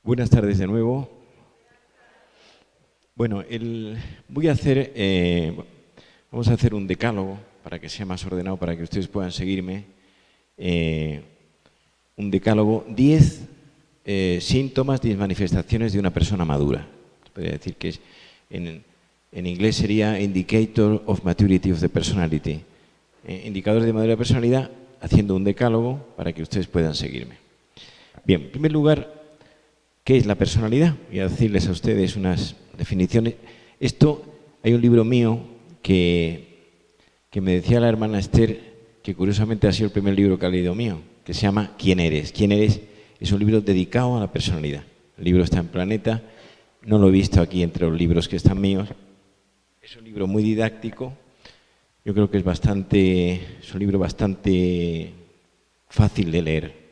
Buenas tardes de nuevo. Bueno, vamos a hacer un decálogo para que sea más ordenado, para que ustedes puedan seguirme. Un decálogo, 10 síntomas, 10 manifestaciones de una persona madura. Podría decir que en inglés sería Indicator of Maturity of the Personality. Indicadores de madurez de personalidad, haciendo un decálogo para que ustedes puedan seguirme. Bien, en primer lugar, ¿qué es la personalidad? Voy a decirles a ustedes unas definiciones. Hay un libro mío que me decía la hermana Esther, que curiosamente ha sido el primer libro que ha leído mío, que se llama ¿Quién eres? ¿Quién eres? Es un libro dedicado a la personalidad. El libro está en Planeta, no lo he visto aquí entre los libros que están míos. Es un libro muy didáctico, yo creo que es un libro bastante fácil de leer.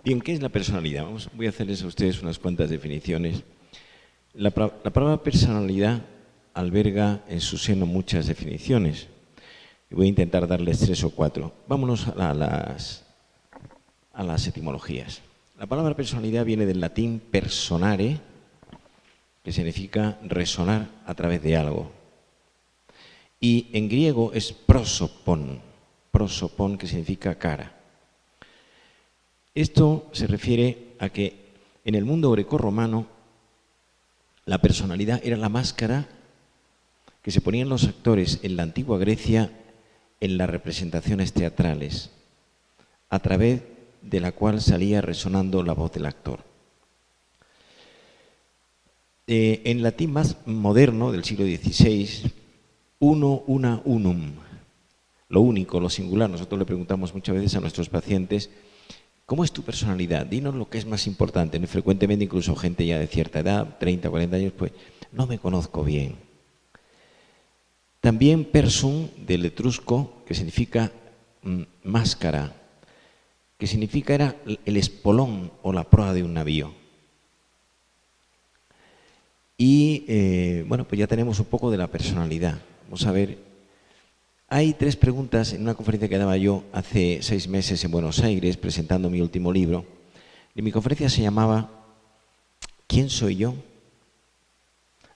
Bien, ¿qué es la personalidad? Voy a hacerles a ustedes unas cuantas definiciones. La palabra personalidad alberga en su seno muchas definiciones. Y voy a intentar darles 3 o 4. Vámonos a las etimologías. La palabra personalidad viene del latín personare, que significa resonar a través de algo. Y en griego es prosopon, que significa cara. Esto se refiere a que en el mundo grecorromano la personalidad era la máscara que se ponían los actores en la antigua Grecia en las representaciones teatrales, a través de la cual salía resonando la voz del actor. En latín más moderno del siglo XVI, uno, una, unum, lo único, lo singular. Nosotros le preguntamos muchas veces a nuestros pacientes: ¿cómo es tu personalidad? Dinos lo que es más importante. Frecuentemente, incluso gente ya de cierta edad, 30, 40 años, pues no me conozco bien. También persum, del etrusco, que significa máscara, que significa era el espolón o la proa de un navío. Y bueno, pues ya tenemos un poco de la personalidad. Vamos a ver. Hay 3 preguntas en una conferencia que daba yo hace 6 meses en Buenos Aires, presentando mi último libro. Y mi conferencia se llamaba ¿Quién soy yo?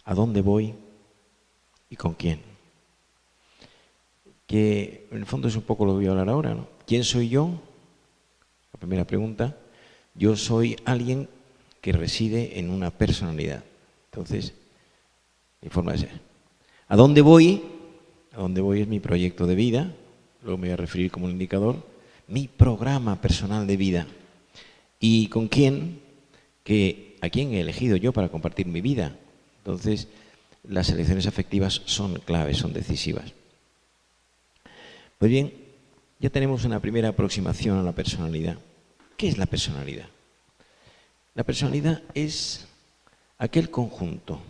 ¿A dónde voy? ¿Y con quién? Que en el fondo es un poco lo que voy a hablar ahora, ¿no? ¿Quién soy yo? La primera pregunta. Yo soy alguien que reside en una personalidad. Entonces, mi forma de ser. ¿A dónde voy? A dónde voy es mi proyecto de vida, luego me voy a referir como un indicador, mi programa personal de vida. ¿Y con quién? ¿A quién he elegido yo para compartir mi vida? Entonces, las elecciones afectivas son claves, son decisivas. Pues bien, ya tenemos una primera aproximación a la personalidad. ¿Qué es la personalidad? La personalidad es aquel conjunto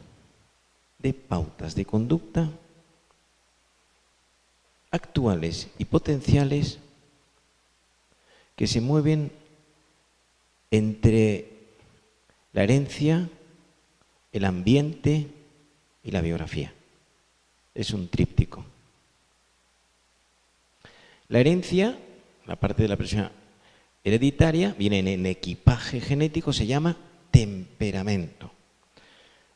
de pautas de conducta actuales y potenciales que se mueven entre la herencia, el ambiente y la biografía. Es un tríptico. La herencia, la parte de la persona hereditaria, viene en equipaje genético, se llama temperamento.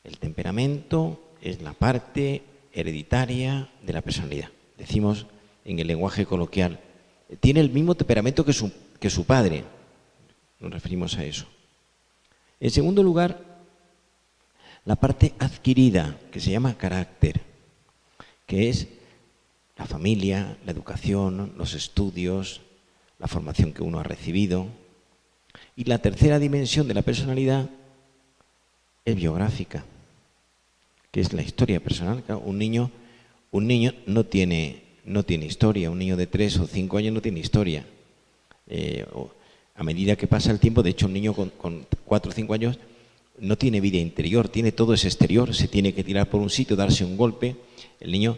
El temperamento es la parte hereditaria de la personalidad. Decimos en el lenguaje coloquial, tiene el mismo temperamento que su padre. Nos referimos a eso. En segundo lugar, la parte adquirida, que se llama carácter, que es la familia, la educación, los estudios, la formación que uno ha recibido. Y la tercera dimensión de la personalidad es biográfica, que es la historia personal. Claro, un niño no tiene historia, un niño de 3 o 5 años no tiene historia. A medida que pasa el tiempo, de hecho un niño con 4 o 5 años no tiene vida interior, tiene todo ese exterior, se tiene que tirar por un sitio, darse un golpe. El niño,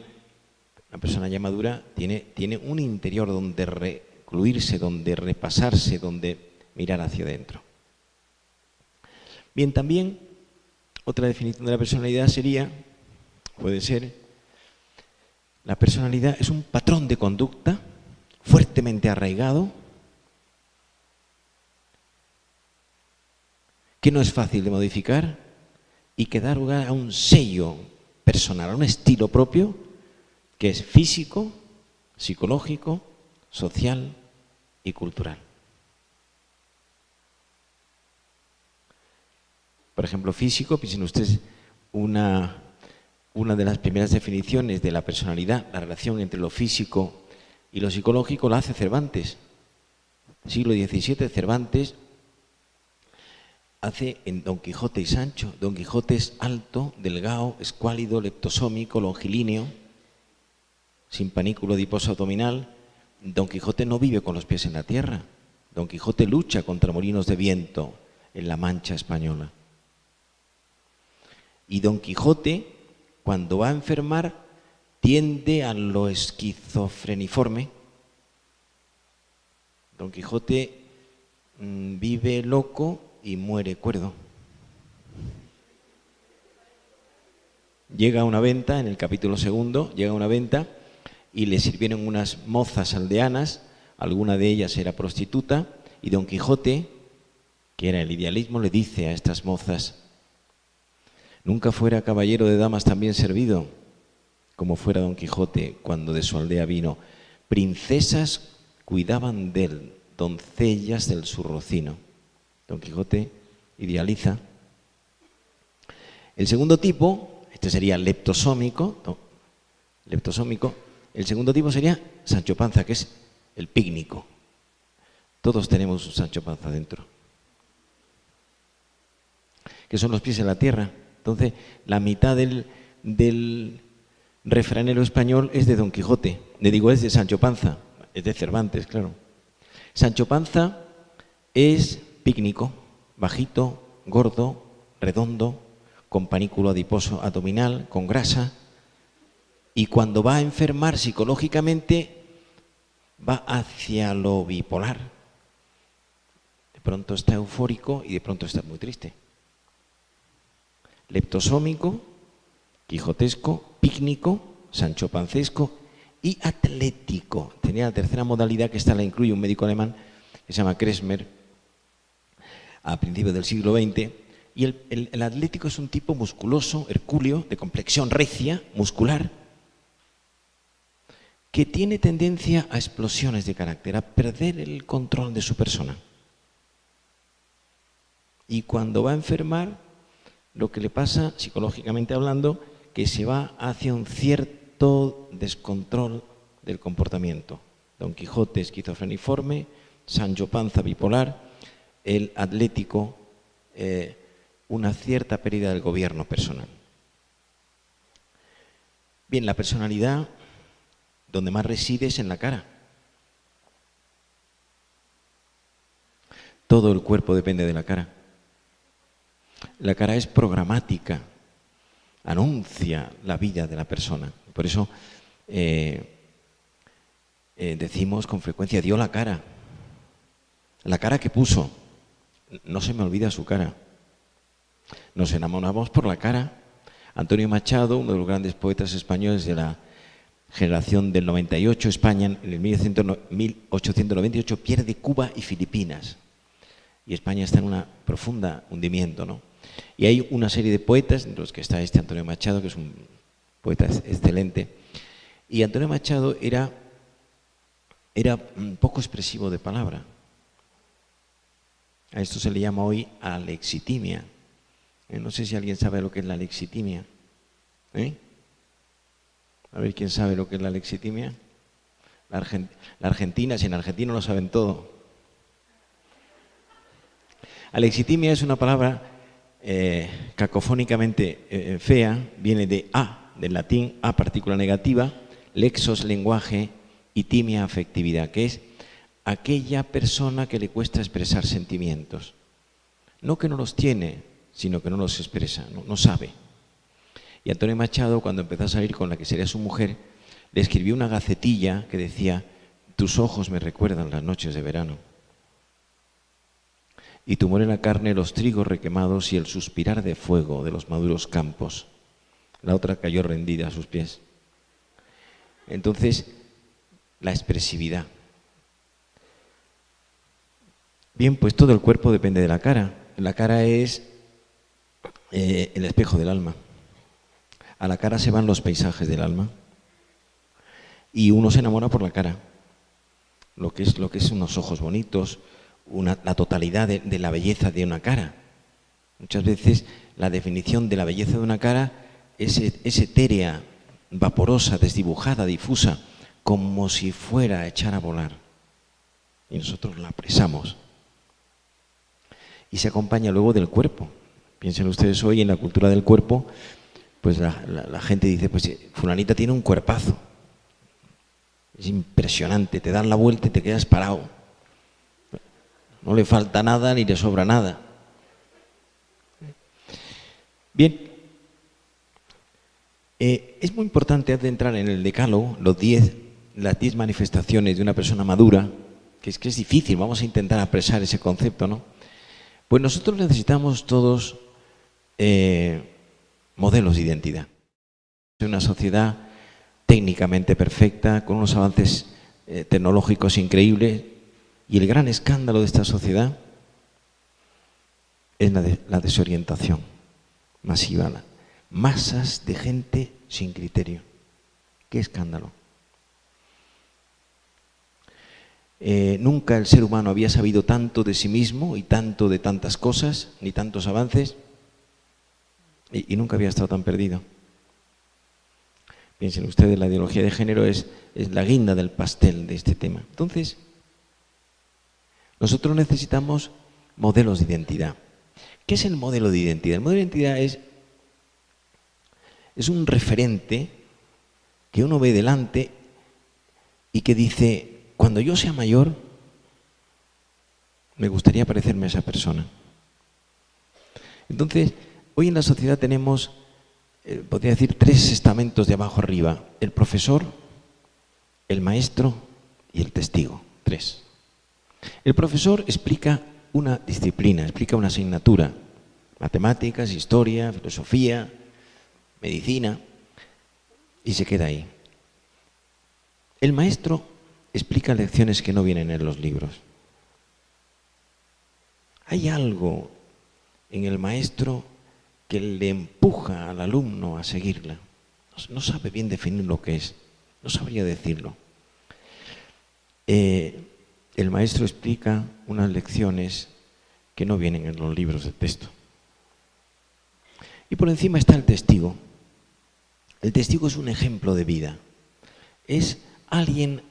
una persona ya madura, tiene un interior donde recluirse, donde repasarse, donde mirar hacia adentro. Bien, también otra definición de la personalidad puede ser, la personalidad es un patrón de conducta fuertemente arraigado, que no es fácil de modificar y que da lugar a un sello personal, a un estilo propio que es físico, psicológico, social y cultural. Por ejemplo, físico, piensen ustedes, una de las primeras definiciones de la personalidad, la relación entre lo físico y lo psicológico, la hace Cervantes. Siglo XVII, Cervantes hace en Don Quijote y Sancho. Don Quijote es alto, delgado, escuálido, leptosómico, longilíneo, sin panículo adiposo abdominal. Don Quijote no vive con los pies en la tierra. Don Quijote lucha contra molinos de viento en la Mancha española. Y Don Quijote, cuando va a enfermar, tiende a lo esquizofreniforme. Don Quijote vive loco y muere cuerdo. Llega a una venta, en el capítulo 2, llega a una venta y le sirvieron unas mozas aldeanas, alguna de ellas era prostituta, y Don Quijote, que era el idealismo, le dice a estas mozas: nunca fuera caballero de damas tan bien servido como fuera Don Quijote cuando de su aldea vino. Princesas cuidaban de él, doncellas del su rocino. Don Quijote idealiza. El segundo tipo, este sería leptosómico. El segundo tipo sería Sancho Panza, que es el pícnico. Todos tenemos un Sancho Panza dentro, que son los pies en la tierra. Entonces, la mitad del refranero español es de Don Quijote. Es de Sancho Panza, es de Cervantes, claro. Sancho Panza es pícnico, bajito, gordo, redondo, con panículo adiposo abdominal, con grasa, y cuando va a enfermar psicológicamente va hacia lo bipolar. De pronto está eufórico y de pronto está muy triste. Leptosómico, quijotesco, pícnico, sanchopancesco y atlético. Tenía la tercera modalidad, que esta la incluye un médico alemán que se llama Kresmer, a principios del siglo XX. Y el atlético es un tipo musculoso, hercúleo, de complexión recia, muscular, que tiene tendencia a explosiones de carácter, a perder el control de su persona. Y cuando va a enfermar, lo que le pasa, psicológicamente hablando, que se va hacia un cierto descontrol del comportamiento. Don Quijote esquizofreniforme, Sancho Panza bipolar, el atlético una cierta pérdida del gobierno personal. Bien, la personalidad donde más reside es en la cara. Todo el cuerpo depende de la cara. La cara es programática, anuncia la vida de la persona. Por eso decimos con frecuencia: dio la cara que puso. No se me olvida su cara. Nos enamoramos por la cara. Antonio Machado, uno de los grandes poetas españoles de la generación del 98, España en el 1898 pierde Cuba y Filipinas. Y España está en un profundo hundimiento, ¿no? Y hay una serie de poetas, entre los que está este Antonio Machado, que es un poeta excelente. Y Antonio Machado era un poco expresivo de palabra. A esto se le llama hoy alexitimia. No sé si alguien sabe lo que es la alexitimia. A ver quién sabe lo que es la alexitimia. La Argentina, si en Argentina lo saben todo. Alexitimia es una palabra cacofónicamente fea, viene de a, del latín a, partícula negativa, lexos, lenguaje, y timia, afectividad, que es aquella persona que le cuesta expresar sentimientos. No que no los tiene, sino que no los expresa, no sabe. Y Antonio Machado, cuando empezó a salir con la que sería su mujer, le escribió una gacetilla que decía: tus ojos me recuerdan las noches de verano. Y tu morena carne los trigos requemados y el suspirar de fuego de los maduros campos. La otra cayó rendida a sus pies. Entonces, la expresividad. Bien, pues todo el cuerpo depende de la cara. La cara es el espejo del alma. A la cara se van los paisajes del alma. Y uno se enamora por la cara. Lo que es unos ojos bonitos, la totalidad de la belleza de una cara. Muchas veces la definición de la belleza de una cara es etérea, vaporosa, desdibujada, difusa, como si fuera a echar a volar. Y nosotros la apresamos. Y se acompaña luego del cuerpo. Piensen ustedes, hoy en la cultura del cuerpo, pues la gente dice, pues fulanita tiene un cuerpazo. Es impresionante, te dan la vuelta y te quedas parado. No le falta nada ni le sobra nada. Bien, es muy importante antes de entrar en el decálogo, las 10 manifestaciones de una persona madura, que es difícil, vamos a intentar apresar ese concepto, ¿no? Pues nosotros necesitamos todos modelos de identidad. En una sociedad técnicamente perfecta, con unos avances tecnológicos increíbles, y el gran escándalo de esta sociedad es la desorientación masiva, masas de gente sin criterio. ¡Qué escándalo! Nunca el ser humano había sabido tanto de sí mismo y tanto de tantas cosas, ni tantos avances, y nunca había estado tan perdido. Piensen ustedes, la ideología de género es la guinda del pastel de este tema. Entonces, nosotros necesitamos modelos de identidad. ¿Qué es el modelo de identidad? El modelo de identidad es un referente que uno ve delante y que dice: cuando yo sea mayor, me gustaría parecerme a esa persona. Entonces, hoy en la sociedad tenemos, podría decir, 3 estamentos de abajo arriba: el profesor, el maestro y el testigo. 3. El profesor explica una disciplina, explica una asignatura: matemáticas, historia, filosofía, medicina, y se queda ahí. El maestro explica lecciones que no vienen en los libros. Hay algo en el maestro que le empuja al alumno a seguirla. No sabe bien definir lo que es, no sabría decirlo. El maestro explica unas lecciones que no vienen en los libros de texto. Y por encima está el testigo. El testigo es un ejemplo de vida. Es alguien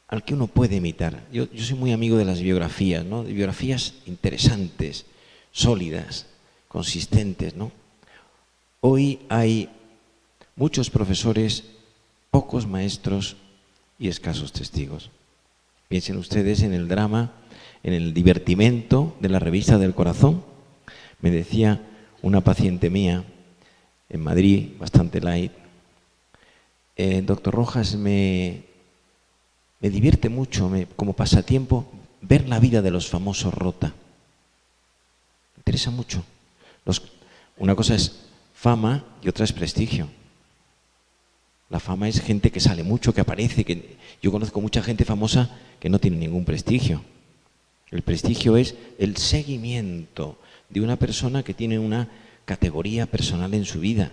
al que uno puede imitar. Yo soy muy amigo de las biografías, ¿no? De biografías interesantes, sólidas, consistentes, ¿no? Hoy hay muchos profesores, pocos maestros y escasos testigos. Piensen ustedes en el drama, en el divertimento de la revista del corazón. Me decía una paciente mía en Madrid, bastante light: doctor Rojas, me divierte mucho, como pasatiempo, ver la vida de los famosos rota. Me interesa mucho. Una cosa es fama y otra es prestigio. La fama es gente que sale mucho, que aparece. Yo conozco mucha gente famosa que no tiene ningún prestigio. El prestigio es el seguimiento de una persona que tiene una categoría personal en su vida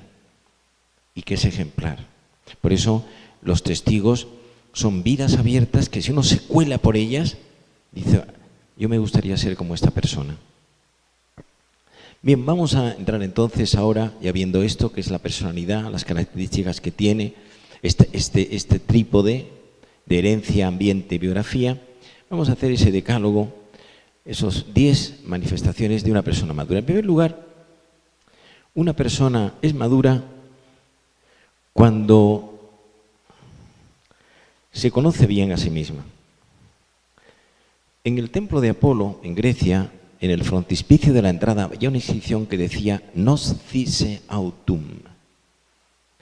y que es ejemplar. Por eso los testigos son vidas abiertas que si uno se cuela por ellas, dice: yo me gustaría ser como esta persona. Bien, vamos a entrar entonces ahora, ya viendo esto, que es la personalidad, las características que tiene, este trípode de herencia, ambiente y biografía. Vamos a hacer ese decálogo, esos 10 manifestaciones de una persona madura. En primer lugar, una persona es madura cuando se conoce bien a sí misma. En el templo de Apolo, en Grecia, en el frontispicio de la entrada, había una inscripción que decía «Nos cise autum»,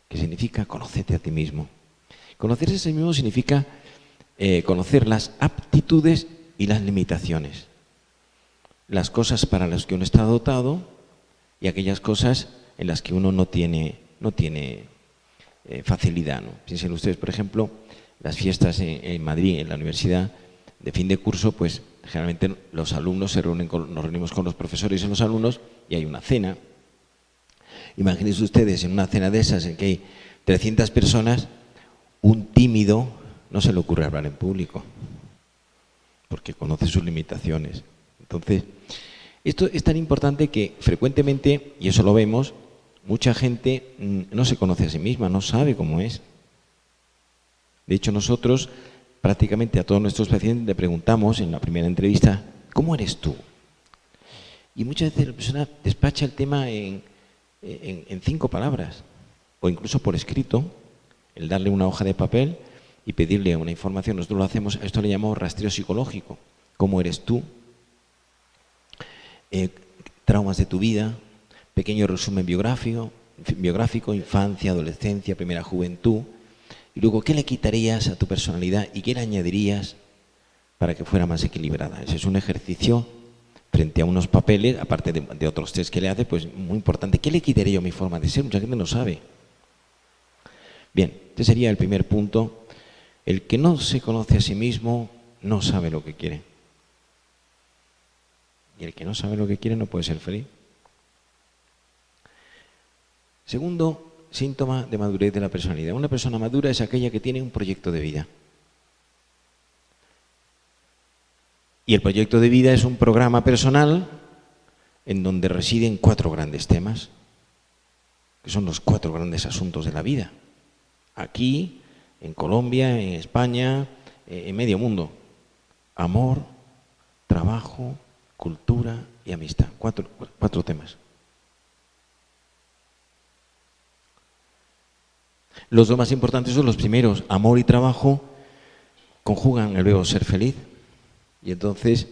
que significa «conócete a ti mismo». Conocerse a sí mismo significa conocer las aptitudes y las limitaciones, las cosas para las que uno está dotado y aquellas cosas en las que uno no tiene facilidad, ¿no? Piensen ustedes, por ejemplo, las fiestas en Madrid, en la universidad, de fin de curso, pues generalmente los alumnos nos reunimos con los profesores y los alumnos y hay una cena. Imagínense ustedes en una cena de esas en que hay 300 personas, un tímido no se le ocurre hablar en público, porque conoce sus limitaciones. Entonces, esto es tan importante que frecuentemente, y eso lo vemos, mucha gente no se conoce a sí misma, no sabe cómo es. De hecho, nosotros prácticamente a todos nuestros pacientes le preguntamos en la primera entrevista, ¿cómo eres tú? Y muchas veces la persona despacha el tema en 5 palabras, o incluso por escrito, el darle una hoja de papel y pedirle una información. Nosotros lo hacemos, a esto le llamamos rastreo psicológico. ¿Cómo eres tú? Traumas de tu vida, pequeño resumen biográfico, infancia, adolescencia, primera juventud. Y luego, ¿qué le quitarías a tu personalidad y qué le añadirías para que fuera más equilibrada? Ese es un ejercicio frente a unos papeles, aparte de otros test que le hace, pues muy importante. ¿Qué le quitaría yo a mi forma de ser? Mucha gente no sabe. Bien, este sería el primer punto. El que no se conoce a sí mismo no sabe lo que quiere. Y el que no sabe lo que quiere no puede ser feliz. Segundo síntoma de madurez de la personalidad. Una persona madura es aquella que tiene un proyecto de vida. Y el proyecto de vida es un programa personal en donde residen 4 grandes temas, que son los 4 grandes asuntos de la vida. Aquí, en Colombia, en España, en medio mundo. Amor, trabajo, cultura y amistad. 4 temas. Los 2 más importantes son los primeros. Amor y trabajo conjugan el verbo ser feliz. Y entonces,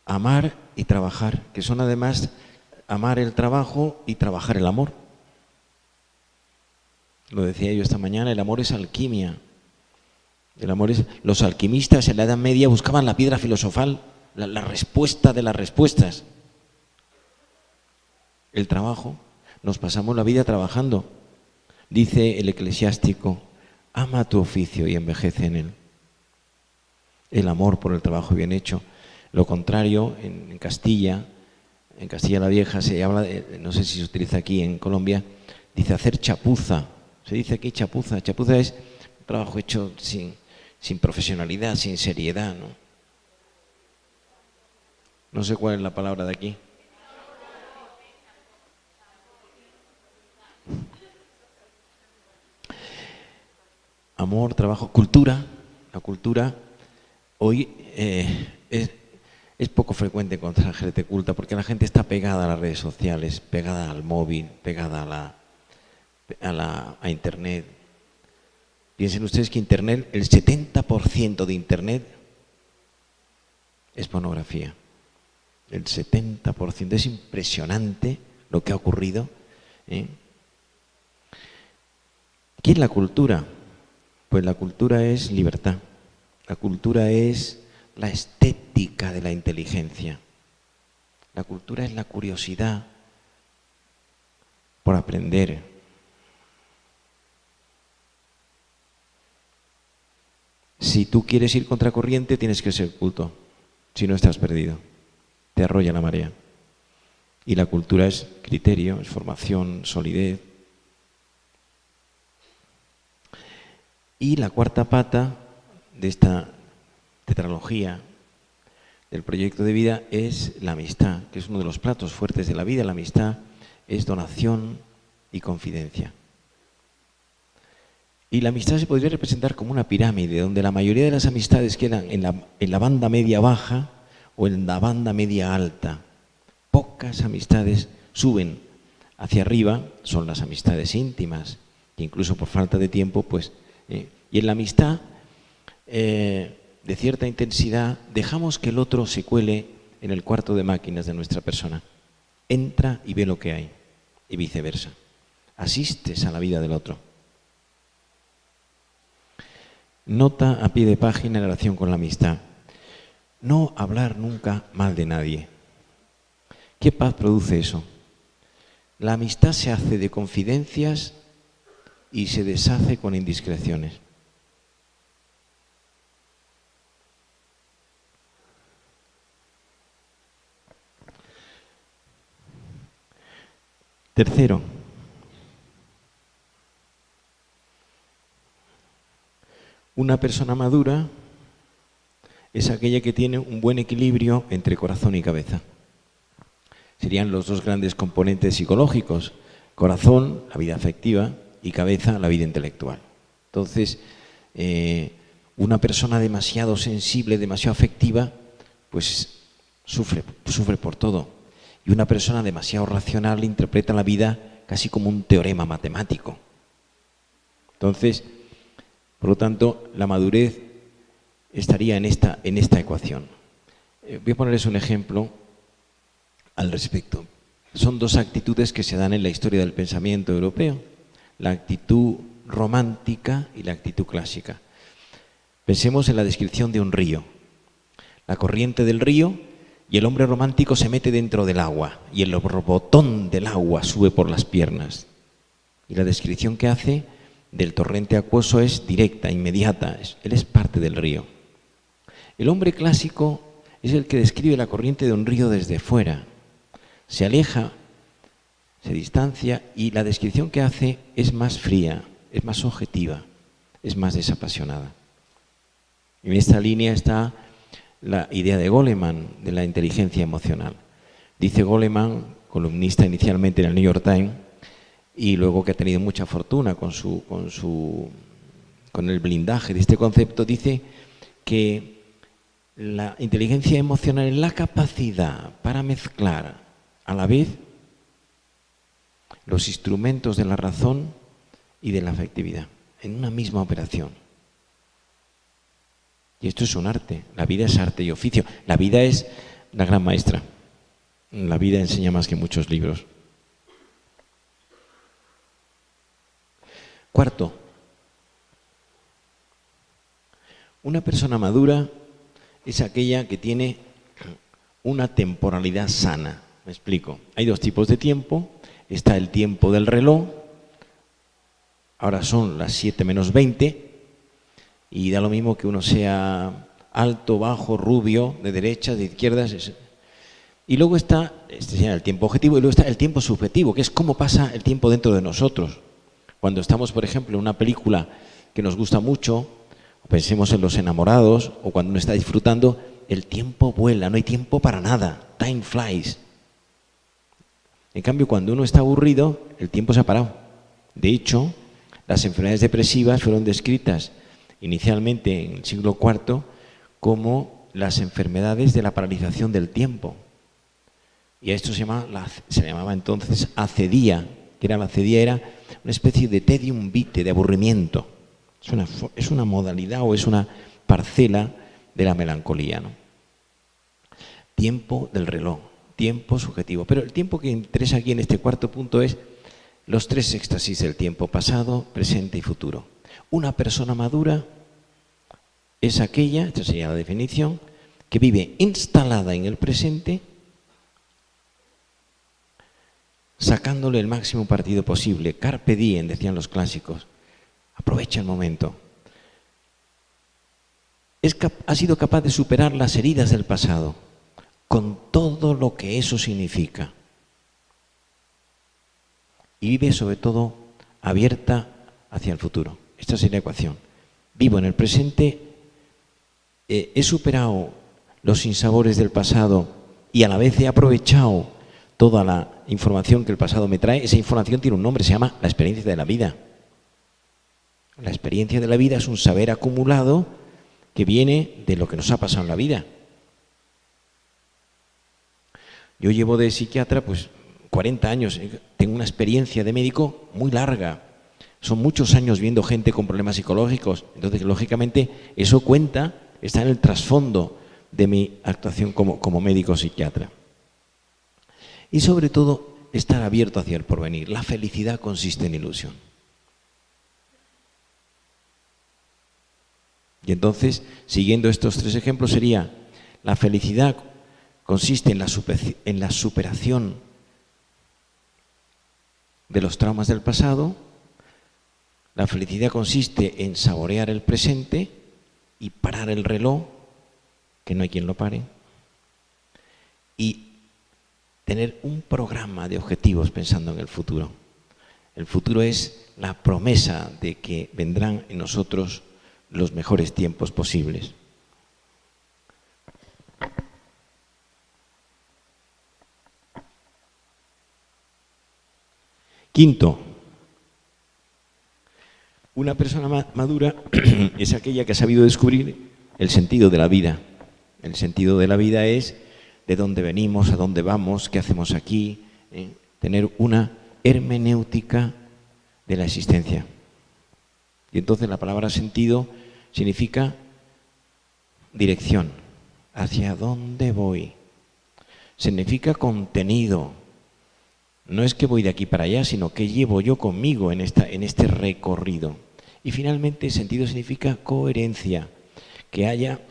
amar y trabajar, que son además amar el trabajo y trabajar el amor. Lo decía yo esta mañana, el amor es alquimia. Los alquimistas en la Edad Media buscaban la piedra filosofal, la respuesta de las respuestas. El trabajo, nos pasamos la vida trabajando. Dice el eclesiástico, ama tu oficio y envejece en él. El amor por el trabajo bien hecho. Lo contrario, en Castilla la Vieja se habla, no sé si se utiliza aquí en Colombia, dice hacer chapuza. Se dice aquí chapuza. Chapuza es un trabajo hecho sin profesionalidad, sin seriedad, ¿no? No sé cuál es la palabra de aquí. Amor, trabajo, cultura. La cultura hoy es poco frecuente encontrar gente culta porque la gente está pegada a las redes sociales, pegada al móvil, pegada a Internet. Piensen ustedes que Internet, el 70% de Internet es pornografía. El 70%. Es impresionante lo que ha ocurrido. ¿Qué es la cultura? Pues la cultura es libertad. La cultura es la estética de la inteligencia. La cultura es la curiosidad por aprender. Si tú quieres ir contracorriente, tienes que ser culto. Si no, estás perdido. Te arrolla la marea. Y la cultura es criterio, es formación, solidez. Y la cuarta pata de esta tetralogía del proyecto de vida es la amistad, que es uno de los platos fuertes de la vida. La amistad es donación y confidencia. Y la amistad se podría representar como una pirámide, donde la mayoría de las amistades quedan en la banda media baja o en la banda media alta. Pocas amistades suben hacia arriba, son las amistades íntimas, que incluso por falta de tiempo, pues... y en la amistad de cierta intensidad, dejamos que el otro se cuele en el cuarto de máquinas de nuestra persona. Entra y ve lo que hay, y viceversa. Asistes a la vida del otro. Nota a pie de página en relación con la amistad. No hablar nunca mal de nadie. ¿Qué paz produce eso? La amistad se hace de confidencias y se deshace con indiscreciones. Tercero, una persona madura es aquella que tiene un buen equilibrio entre corazón y cabeza. Serían los dos grandes componentes psicológicos: corazón, la vida afectiva, y cabeza, la vida intelectual. Entonces, una persona demasiado sensible, demasiado afectiva, pues sufre por todo. Y una persona demasiado racional interpreta la vida casi como un teorema matemático. Entonces, por lo tanto, la madurez estaría en esta ecuación. Voy a ponerles un ejemplo al respecto. Son dos actitudes que se dan en la historia del pensamiento europeo: la actitud romántica y la actitud clásica. Pensemos en la descripción de un río. La corriente del río, y el hombre romántico se mete dentro del agua y el borbotón del agua sube por las piernas. Y la descripción que hace del torrente acuoso es directa, inmediata. Él es parte del río. El hombre clásico es el que describe la corriente de un río desde fuera. Se aleja, se distancia, y la descripción que hace es más fría, es más objetiva, es más desapasionada. En esta línea está la idea de Goleman de la inteligencia emocional. Dice Goleman, columnista inicialmente en el New York Times, y luego que ha tenido mucha fortuna con el blindaje de este concepto, dice que la inteligencia emocional es la capacidad para mezclar a la vez los instrumentos de la razón y de la afectividad en una misma operación. Y esto es un arte. La vida es arte y oficio. La vida es la gran maestra. La vida enseña más que muchos libros. Cuarto, una persona madura es aquella que tiene una temporalidad sana. Me explico. Hay dos tipos de tiempo. Está el tiempo del reloj. Ahora son las 7 menos 20. Y da lo mismo que uno sea alto, bajo, rubio, de derechas, de izquierdas. Y luego está, este sería el tiempo objetivo, y luego está el tiempo subjetivo, que es cómo pasa el tiempo dentro de nosotros. Cuando estamos, por ejemplo, en una película que nos gusta mucho, o pensemos en Los enamorados, o cuando uno está disfrutando, el tiempo vuela, no hay tiempo para nada. Time flies. En cambio, cuando uno está aburrido, el tiempo se ha parado. De hecho, las enfermedades depresivas fueron descritas inicialmente en el siglo IV como las enfermedades de la paralización del tiempo. Y a esto se llamaba entonces acedía, que era una especie de tedium vitae, de aburrimiento. Es una modalidad o es una parcela de la melancolía, ¿no? Tiempo del reloj, tiempo subjetivo. Pero el tiempo que interesa aquí en este cuarto punto es los tres éxtasis del tiempo: pasado, presente y futuro. Una persona madura es aquella, esta sería la definición, que vive instalada en el presente, sacándole el máximo partido posible. Carpe diem, decían los clásicos. Aprovecha el momento. Ha sido capaz de superar las heridas del pasado, con todo lo que eso significa. Y vive sobre todo abierta hacia el futuro. Esta sería la ecuación. Vivo en el presente, he superado los sinsabores del pasado y a la vez he aprovechado toda la información que el pasado me trae. Esa información tiene un nombre, se llama la experiencia de la vida. La experiencia de la vida es un saber acumulado que viene de lo que nos ha pasado en la vida. Yo llevo de psiquiatra pues 40 años, tengo una experiencia de médico muy larga. Son muchos años viendo gente con problemas psicológicos. Entonces, lógicamente, eso cuenta está en el trasfondo de mi actuación como médico psiquiatra. Y sobre todo, estar abierto hacia el porvenir. La felicidad consiste en ilusión. Y entonces, siguiendo estos tres ejemplos, sería: la felicidad consiste en la superación de los traumas del pasado, la felicidad consiste en saborear el presente y parar el reloj, que no hay quien lo pare, y tener un programa de objetivos pensando en el futuro. El futuro es la promesa de que vendrán en nosotros los mejores tiempos posibles. Quinto, una persona madura es aquella que ha sabido descubrir el sentido de la vida. El sentido de la vida es de dónde venimos, a dónde vamos, qué hacemos aquí, tener una hermenéutica de la existencia. Y entonces la palabra sentido significa dirección, hacia dónde voy. Significa contenido. No es que voy de aquí para allá, sino que llevo yo conmigo en este recorrido. Y finalmente, sentido significa coherencia, que haya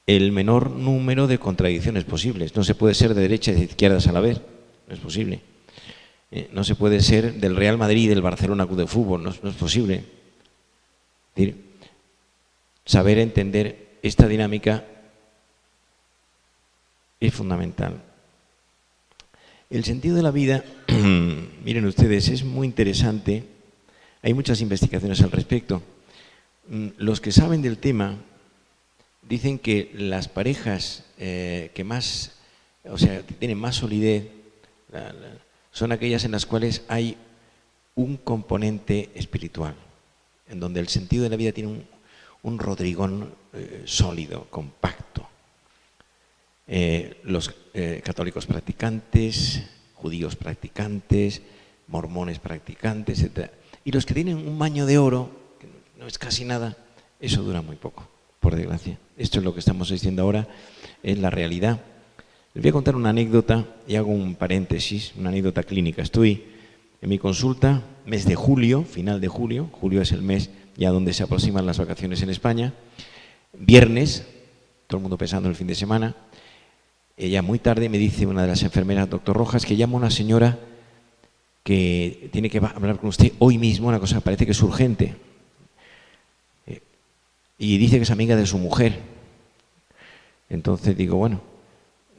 el menor número de contradicciones posibles. No se puede ser de derechas y de izquierdas a la vez, no es posible. No se puede ser del Real Madrid y del Barcelona Club de Fútbol, no es posible. Es decir, saber entender esta dinámica es fundamental. El sentido de la vida, miren ustedes, es muy interesante. Hay muchas investigaciones al respecto. Los que saben del tema dicen que las parejas que más, o sea, que tienen más solidez, son aquellas en las cuales hay un componente espiritual, en donde el sentido de la vida tiene un rodrigón sólido, compacto. Los católicos practicantes, judíos practicantes, mormones practicantes, etc. Y los que tienen un baño de oro, que no es casi nada, eso dura muy poco, por desgracia. Esto es lo que estamos diciendo ahora, es la realidad. Les voy a contar una anécdota y hago un paréntesis, una anécdota clínica. Estoy en mi consulta, mes de julio, final de julio. Julio es el mes ya donde se aproximan las vacaciones en España. Viernes, todo el mundo pensando en el fin de semana. Ella muy tarde me dice una de las enfermeras, doctor Rojas, que llama a una señora que tiene que hablar con usted hoy mismo, una cosa parece que es urgente. Y dice que es amiga de su mujer. Entonces digo, bueno,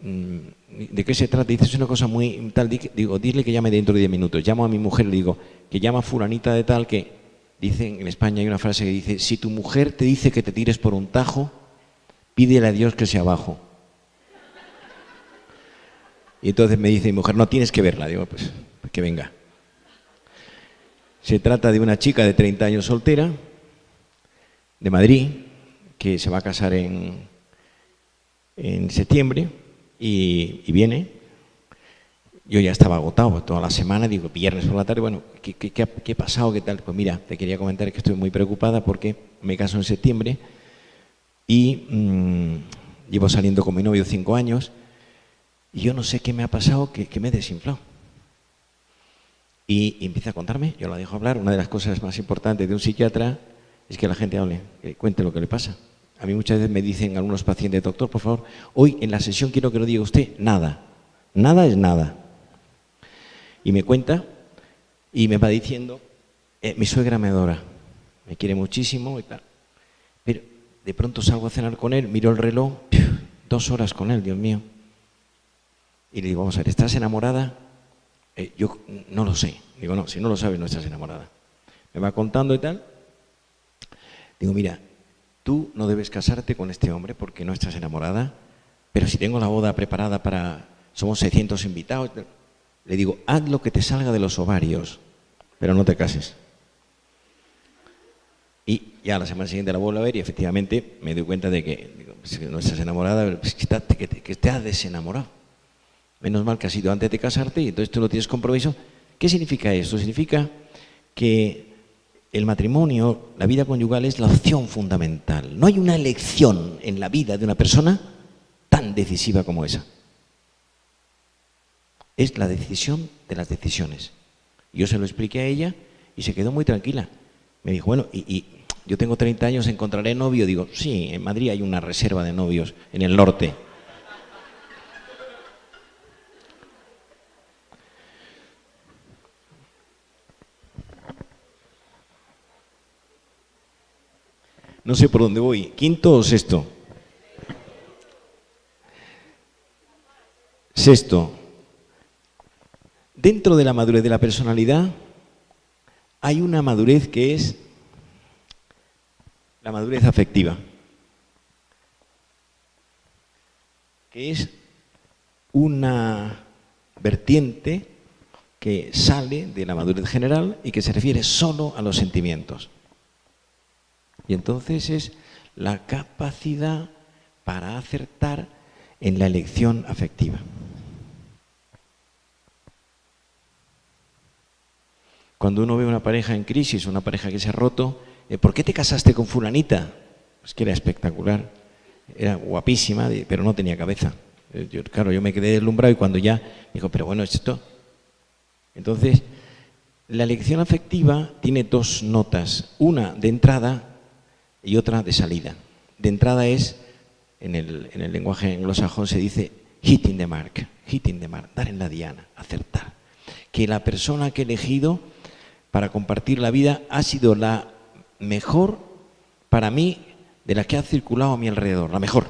¿de qué se trata? Dice, es una cosa muy tal. Digo, dile que llame dentro de 10 minutos. Llamo a mi mujer y le digo, que llama a fulanita de tal, que dicen en España hay una frase que dice, si tu mujer te dice que te tires por un tajo, pídele a Dios que sea abajo. Y entonces me dice mi mujer, no tienes que verla. Digo, pues que venga. Se trata de una chica de 30 años soltera, de Madrid, que se va a casar en septiembre y viene. Yo ya estaba agotado toda la semana, digo, viernes por la tarde, bueno, ¿qué ha pasado? ¿Qué tal? Pues mira, te quería comentar que estoy muy preocupada porque me caso en septiembre y llevo saliendo con mi novio 5 años y yo no sé qué me ha pasado, que me he desinflado. Y empieza a contarme, yo la dejo hablar. Una de las cosas más importantes de un psiquiatra es que la gente hable, que cuente lo que le pasa. A mí muchas veces me dicen algunos pacientes, doctor, por favor, hoy en la sesión quiero que no diga usted nada. Nada es nada. Y me cuenta y me va diciendo, mi suegra me adora, me quiere muchísimo y tal. Pero de pronto salgo a cenar con él, miro el reloj, 2 horas con él, Dios mío. Y le digo, vamos a ver, ¿estás enamorada? Yo no lo sé. Digo, no, si no lo sabes no estás enamorada. Me va contando y tal. Digo, mira, tú no debes casarte con este hombre porque no estás enamorada, pero si tengo la boda preparada para... Somos 600 invitados. Le digo, haz lo que te salga de los ovarios, pero no te cases. Y ya la semana siguiente la vuelvo a ver y efectivamente me doy cuenta de que digo, pues, no estás enamorada, pues, que te has desenamorado. Menos mal que has ido antes de casarte y entonces tú no tienes compromiso. ¿Qué significa esto? Significa que el matrimonio, la vida conyugal es la opción fundamental. No hay una elección en la vida de una persona tan decisiva como esa. Es la decisión de las decisiones. Yo se lo expliqué a ella y se quedó muy tranquila. Me dijo, bueno, y yo tengo 30 años, ¿encontraré novio? Digo, sí, en Madrid hay una reserva de novios, en el norte. No sé por dónde voy, ¿quinto o sexto? Sexto, dentro de la madurez de la personalidad hay una madurez que es la madurez afectiva, que es una vertiente que sale de la madurez general y que se refiere solo a los sentimientos. Y entonces es la capacidad para acertar en la elección afectiva. Cuando uno ve una pareja en crisis, una pareja que se ha roto, ¿por qué te casaste con fulanita? Pues que era espectacular, era guapísima, pero no tenía cabeza. Claro, yo me quedé deslumbrado y cuando ya dijo, pero bueno, esto... Entonces, la elección afectiva tiene dos notas, una de entrada y otra de salida. De entrada es, en el lenguaje anglosajón se dice hitting the mark, dar en la diana, acertar. Que la persona que he elegido para compartir la vida ha sido la mejor para mí de la que ha circulado a mi alrededor, la mejor.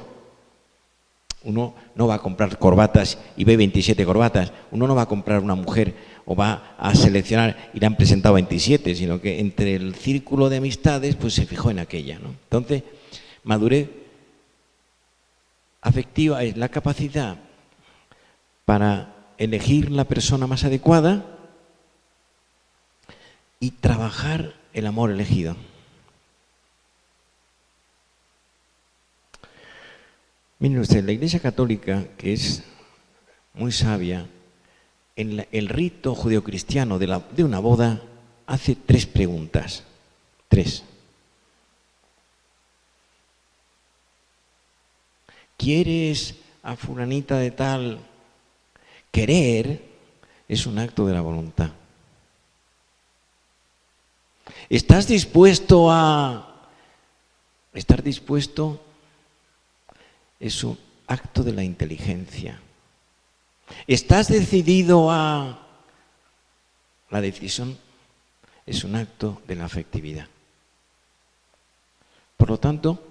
Uno no va a comprar corbatas y ve 27 corbatas, uno no va a comprar una mujer o va a seleccionar y le han presentado 27, sino que entre el círculo de amistades pues se fijó en aquella, ¿no? Entonces, madurez afectiva es la capacidad para elegir la persona más adecuada y trabajar el amor elegido. Miren ustedes, la Iglesia Católica, que es muy sabia, en el rito judeocristiano de una boda hace 3 preguntas. 3. ¿Quieres a fulanita de tal? Querer es un acto de la voluntad. ¿Estás dispuesto a...? Estar dispuesto es un acto de la inteligencia. ¿Estás decidido a...? La decisión es un acto de la afectividad. Por lo tanto,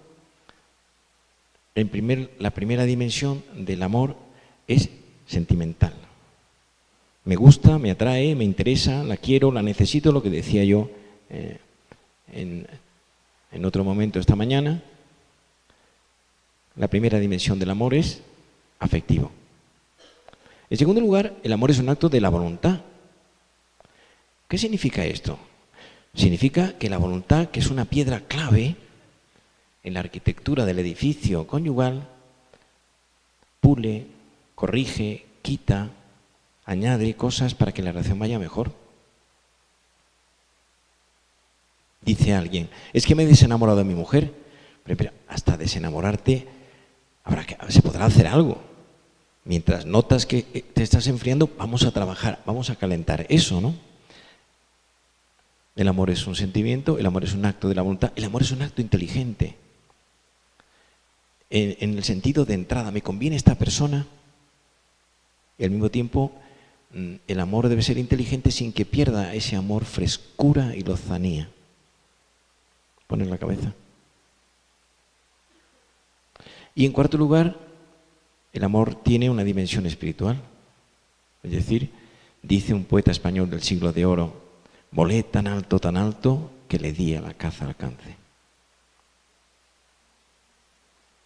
la primera dimensión del amor es sentimental. Me gusta, me atrae, me interesa, la quiero, la necesito, lo que decía yo en otro momento esta mañana. La primera dimensión del amor es afectivo. En segundo lugar, el amor es un acto de la voluntad. ¿Qué significa esto? Significa que la voluntad, que es una piedra clave en la arquitectura del edificio conyugal, pule, corrige, quita, añade cosas para que la relación vaya mejor. Dice alguien, es que me he desenamorado de mi mujer, pero hasta desenamorarte se podrá hacer algo. Mientras notas que te estás enfriando, vamos a trabajar, vamos a calentar eso, ¿no? El amor es un sentimiento, el amor es un acto de la voluntad, el amor es un acto inteligente. En el sentido de entrada, me conviene esta persona y al mismo tiempo el amor debe ser inteligente sin que pierda ese amor frescura y lozanía. Pon en la cabeza. Y en cuarto lugar, el amor tiene una dimensión espiritual. Es decir, dice un poeta español del siglo de oro, volé tan alto, que le di a la caza alcance.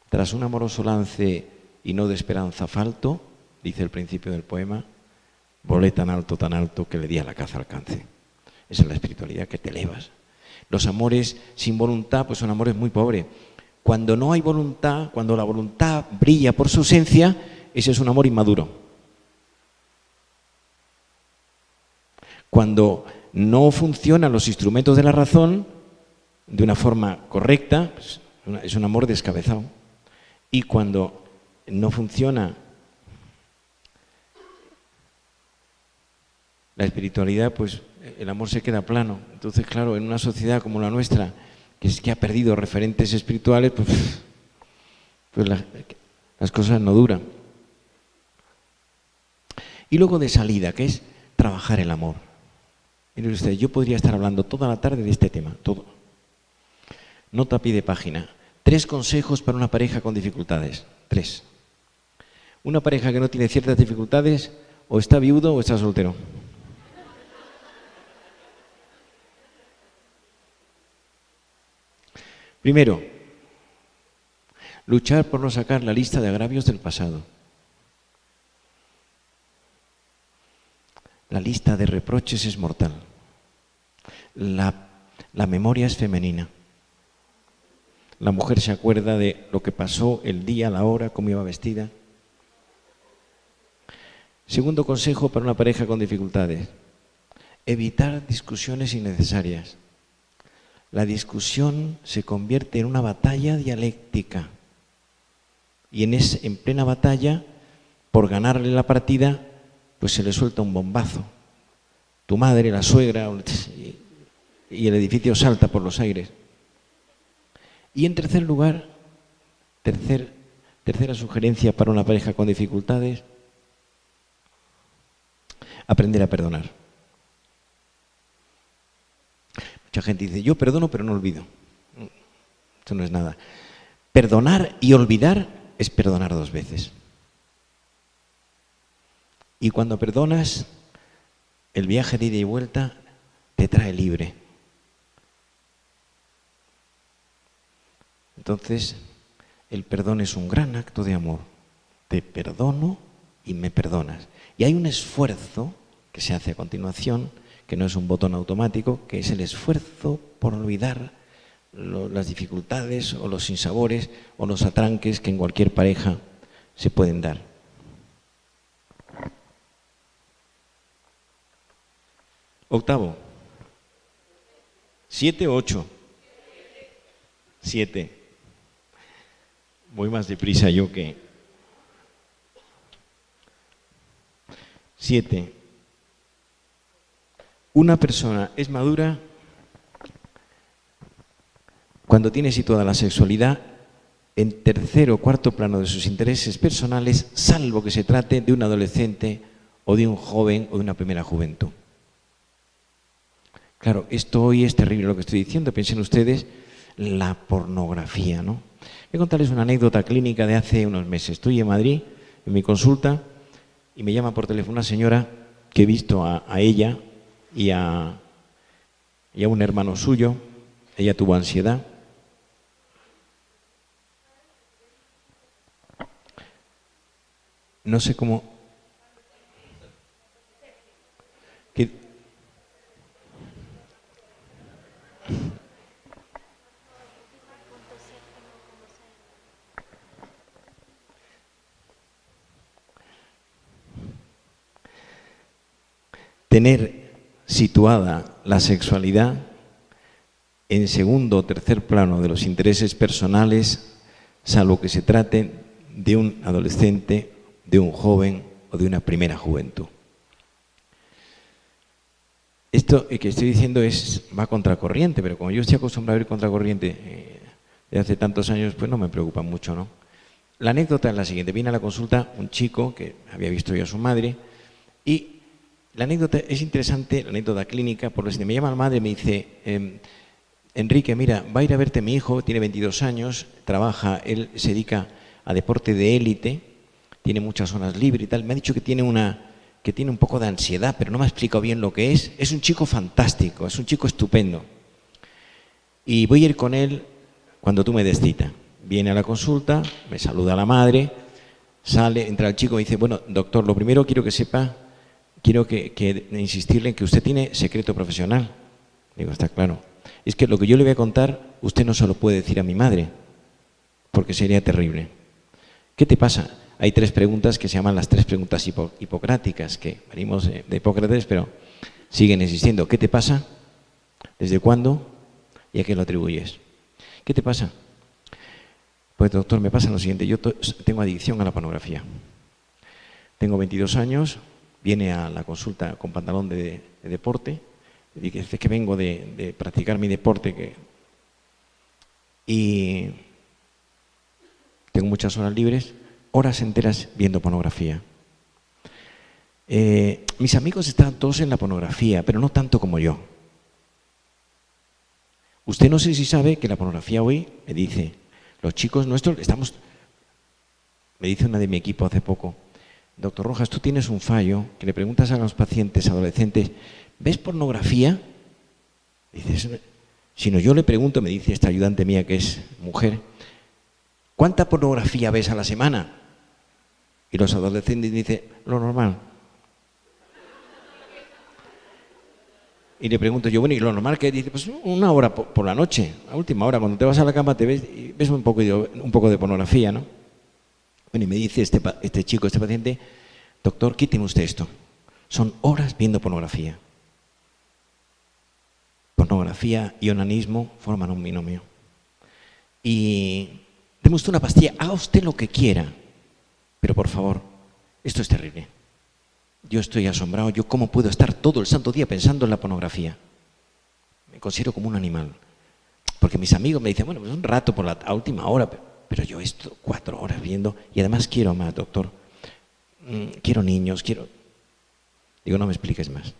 Tras un amoroso lance y no de esperanza falto, dice el principio del poema, volé tan alto, que le di a la caza alcance. Esa es la espiritualidad, que te elevas. Los amores sin voluntad, pues son amores muy pobres. Cuando no hay voluntad, cuando la voluntad brilla por su ausencia, ese es un amor inmaduro. Cuando no funcionan los instrumentos de la razón de una forma correcta, pues, es un amor descabezado. Y cuando no funciona la espiritualidad, pues el amor se queda plano. Entonces, claro, en una sociedad como la nuestra, que es que ha perdido referentes espirituales, pues las cosas no duran. Y luego de salida, que es trabajar el amor. Miren ustedes, yo podría estar hablando toda la tarde de este tema, todo. Nota a pie de página. 3 consejos para una pareja con dificultades. 3. Una pareja que no tiene ciertas dificultades, o está viudo o está soltero. Primero, luchar por no sacar la lista de agravios del pasado. La lista de reproches es mortal. La memoria es femenina. La mujer se acuerda de lo que pasó, el día, la hora, cómo iba vestida. Segundo consejo para una pareja con dificultades. Evitar discusiones innecesarias. La discusión se convierte en una batalla dialéctica. Y en plena batalla, por ganarle la partida, pues se le suelta un bombazo. Tu madre, la suegra, y el edificio salta por los aires. Y en tercer lugar, tercera sugerencia para una pareja con dificultades, aprender a perdonar. Mucha gente dice, yo perdono pero no olvido. Eso no es nada. Perdonar y olvidar es perdonar 2 veces. Y cuando perdonas, el viaje de ida y vuelta te trae libre. Entonces, el perdón es un gran acto de amor. Te perdono y me perdonas. Y hay un esfuerzo que se hace a continuación, que no es un botón automático, que es el esfuerzo por olvidar las dificultades o los sinsabores o los atranques que en cualquier pareja se pueden dar. Octavo. 7 o 8. 7. Voy más deprisa yo que... 7. Una persona es madura cuando tiene situada la sexualidad en tercer o cuarto plano de sus intereses personales, salvo que se trate de un adolescente o de un joven o de una primera juventud. Claro, esto hoy es terrible lo que estoy diciendo. Piensen ustedes la pornografía, ¿no? Voy a contarles una anécdota clínica de hace unos meses. Estoy en Madrid, en mi consulta, y me llama por teléfono una señora que he visto a ella y a un hermano suyo. Ella tuvo ansiedad. No sé cómo... Tener situada la sexualidad en segundo o tercer plano de los intereses personales, salvo que se trate de un adolescente, de un joven o de una primera juventud. Esto que estoy diciendo va contracorriente, pero como yo estoy acostumbrado a ir contracorriente de hace tantos años, pues no me preocupa mucho, ¿no? La anécdota es la siguiente. Viene a la consulta un chico que había visto yo a su madre y la anécdota es interesante, la anécdota clínica, por lo que me llama la madre y me dice, Enrique, mira, va a ir a verte mi hijo, tiene 22 años, trabaja, él se dedica a deporte de élite, tiene muchas zonas libres y tal. Me ha dicho que tiene un poco de ansiedad, pero no me ha explicado bien lo que es. Es un chico fantástico, es un chico estupendo. Y voy a ir con él cuando tú me des cita. Viene a la consulta, me saluda la madre, sale, entra el chico y dice, bueno, doctor, lo primero quiero que sepa, quiero insistirle en que usted tiene secreto profesional. Digo, está claro. Es que lo que yo le voy a contar, usted no se lo puede decir a mi madre, porque sería terrible. ¿Qué te pasa? Hay 3 preguntas que se llaman las 3 preguntas hipocráticas, que venimos de Hipócrates, pero siguen existiendo. ¿Qué te pasa? ¿Desde cuándo? ¿Y a qué lo atribuyes? ¿Qué te pasa? Pues doctor, me pasa lo siguiente, yo tengo adicción a la pornografía. Tengo 22 años, viene a la consulta con pantalón de deporte, y dice que vengo de practicar mi deporte y tengo muchas horas libres, horas enteras viendo pornografía. Mis amigos están todos en la pornografía, pero no tanto como yo. Usted no sé si sabe que la pornografía hoy, me dice, los chicos nuestros me dice una de mi equipo hace poco, doctor Rojas, tú tienes un fallo, que le preguntas a los pacientes adolescentes, ¿ves pornografía? Dices, si no, yo le pregunto, me dice esta ayudante mía que es mujer, ¿cuánta pornografía ves a la semana? Y los adolescentes dicen, lo normal. Y le pregunto yo, bueno, ¿y lo normal que dice? Pues una hora por la noche, a última hora, cuando te vas a la cama te ves un poco de pornografía, ¿no? Bueno, y me dice este chico, este paciente, doctor, quíteme usted esto. Son horas viendo pornografía. Pornografía y onanismo forman un binomio. Y deme usted una pastilla, haga usted lo que quiera, pero por favor, esto es terrible. Yo estoy asombrado, yo cómo puedo estar todo el santo día pensando en la pornografía. Me considero como un animal. Porque mis amigos me dicen, bueno, pues un rato a última hora, pero yo esto 4 horas viendo, y además quiero más, doctor. Quiero niños, quiero... Digo, no me expliques más.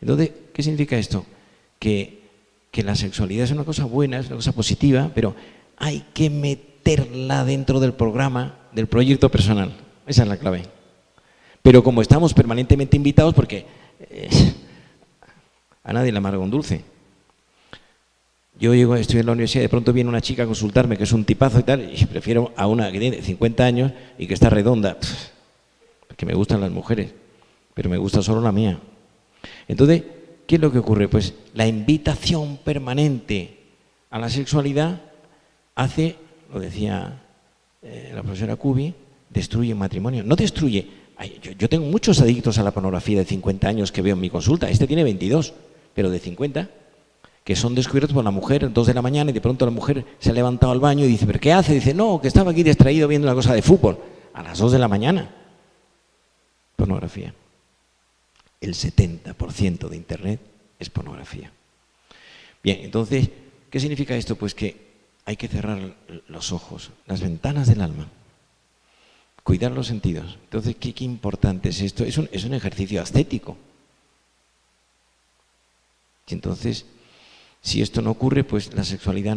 Entonces, ¿qué significa esto? Que la sexualidad es una cosa buena, es una cosa positiva, pero hay que meterla dentro del programa, del proyecto personal. Esa es la clave. Pero como estamos permanentemente invitados, porque a nadie le amarga un dulce. Yo estoy en la universidad y de pronto viene una chica a consultarme que es un tipazo y tal, y prefiero a una que tiene 50 años y que está redonda, porque me gustan las mujeres, pero me gusta solo la mía. Entonces, ¿qué es lo que ocurre? Pues la invitación permanente a la sexualidad hace, lo decía la profesora Cubi, destruye un matrimonio. No destruye. Yo tengo muchos adictos a la pornografía de 50 años que veo en mi consulta. Este tiene 22, pero de 50, que son descubiertos por la mujer a 2 de la mañana y de pronto la mujer se ha levantado al baño y dice, ¿pero qué hace? Dice, no, que estaba aquí distraído viendo una cosa de fútbol. A las 2 de la mañana. Pornografía. El 70% de Internet es pornografía. Bien, entonces, ¿qué significa esto? Pues que hay que cerrar los ojos, las ventanas del alma. Cuidar los sentidos. Entonces, ¿qué importante es esto? Es un ejercicio ascético. Y entonces, si esto no ocurre, pues la sexualidad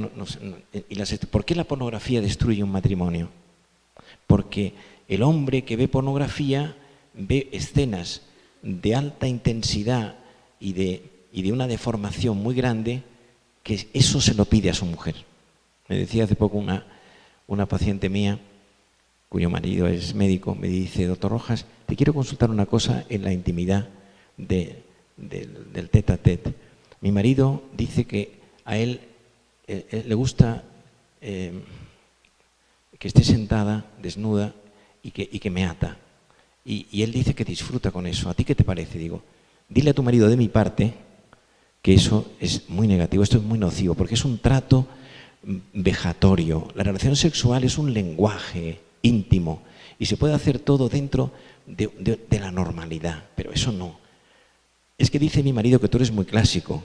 ¿por qué la pornografía destruye un matrimonio? Porque el hombre que ve pornografía ve escenas de alta intensidad y de una deformación muy grande, que eso se lo pide a su mujer. Me decía hace poco una paciente mía, cuyo marido es médico, me dice, doctor Rojas, te quiero consultar una cosa en la intimidad del tete a tete. Mi marido dice que a él le gusta que esté sentada, desnuda, y que me ata. Y él dice que disfruta con eso. ¿A ti qué te parece? Digo, dile a tu marido de mi parte que eso es muy negativo, esto es muy nocivo, porque es un trato vejatorio. La relación sexual es un lenguaje íntimo y se puede hacer todo dentro de la normalidad, pero eso no. Es que dice mi marido que tú eres muy clásico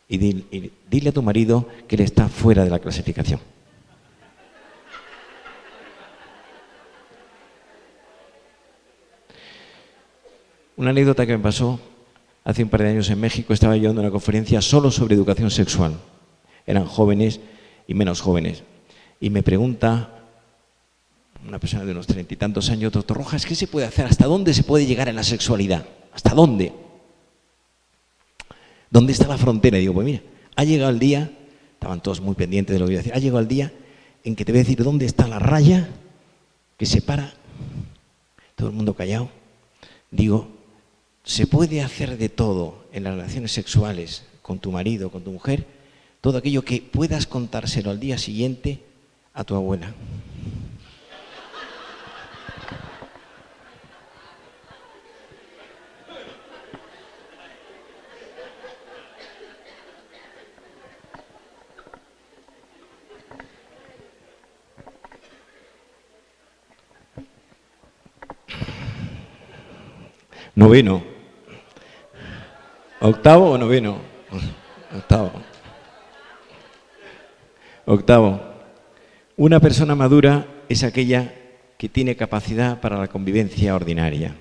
y dile a tu marido que él está fuera de la clasificación. Una anécdota que me pasó hace un par de años en México, estaba yo dando una conferencia solo sobre educación sexual. Eran jóvenes y menos jóvenes. Y me pregunta una persona de unos 30 y tantos años, doctor Rojas, ¿qué se puede hacer? ¿Hasta dónde se puede llegar en la sexualidad? ¿Hasta dónde? ¿Dónde está la frontera? Y digo, pues mira, ha llegado el día, estaban todos muy pendientes de lo que iba a decir, ha llegado el día en que te voy a decir dónde está la raya que separa, todo el mundo callado. Digo, se puede hacer de todo en las relaciones sexuales con tu marido, con tu mujer, todo aquello que puedas contárselo al día siguiente a tu abuela. Noveno. ¿Octavo o noveno? Octavo. Octavo. Una persona madura es aquella que tiene capacidad para la convivencia ordinaria.